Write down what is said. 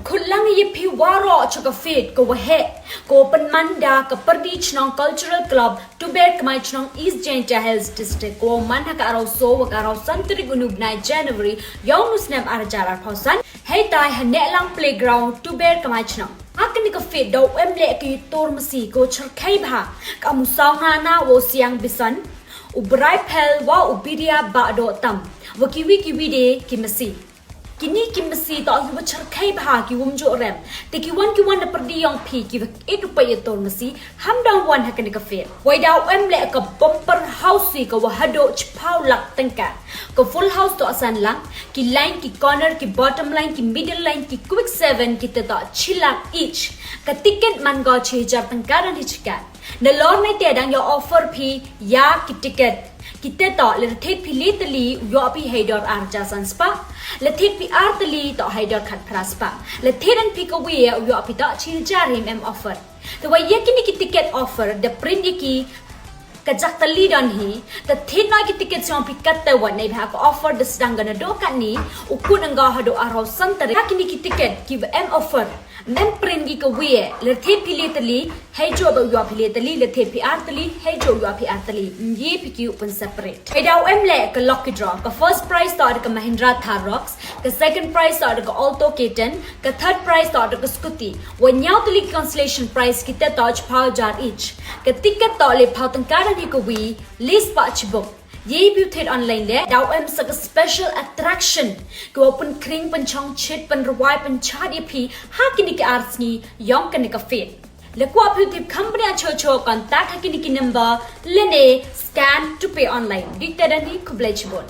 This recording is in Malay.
Kulang yipi waro choka Fete ko wahe ko penmanda ke PyrdiShnong Cultural Club to bear kmaishnong East Jaintia Hills District ko man haka araw so wag araw santri gunub na January yaw nusnem arjara pausan hey tai hane lang playground to bear kmaishnong akan ni ka Fete daw emle ki tor masi ko cherkai bha ka musang na wo siang bisan ubrai pel wa ubiria ba do tam wakiwi de ki masi Kini kimasi to ki bachar kai bha ki wumjo rem te ki wan na PyrdiShnong phi ki et upaya tor masi ham dang wan hakan ka Fete wai daw emle ka bumper house ka wa hado chpau lak tangka ka full house to asan lang ki line ki corner ki bottom line ki middle line ki quick 7 ki te to chilak each ka ticket man go 6000 tangka ran hichka na lor nai te dang yo offer phi ya ki ticket kita tak lethet pilih teli yo pi haidor arja sanspa lethet pi arteli to haidor khat praspa lethet an pi ko we yo pi ta chil jarim em offer the way yakini ki ticket offer the print ki kajak tali don hi the thet na ki ticket song pi kat wan nei bha ko offer the sedang gana do kan ni ukun anga hado aro santare yakini ki ticket ki em offer mem print gi ko we lethet pilih teli hey jo ba yo pilih teli lethet pi arteli hey jo yo pi arteli ye pi ki open separate ai daw em le ka lucky draw ka first prize to ka Mahindra Thar Rocks ka second prize to ka Alto K10 ka third prize to ka Scooty wan yaw teli consolation prize ki te to phau jar each ka ticket to le phau tangkaran hi ko we list pa chibok ye beauty online le daw em sa special attraction ko open kring pan chong chit pan rawai pan chat ye phi ha kini ki arts ni yong kan ka Fete le ko beauty company cho contact ha kini ki number lene scan to pay online dikta dan hi kublai chibon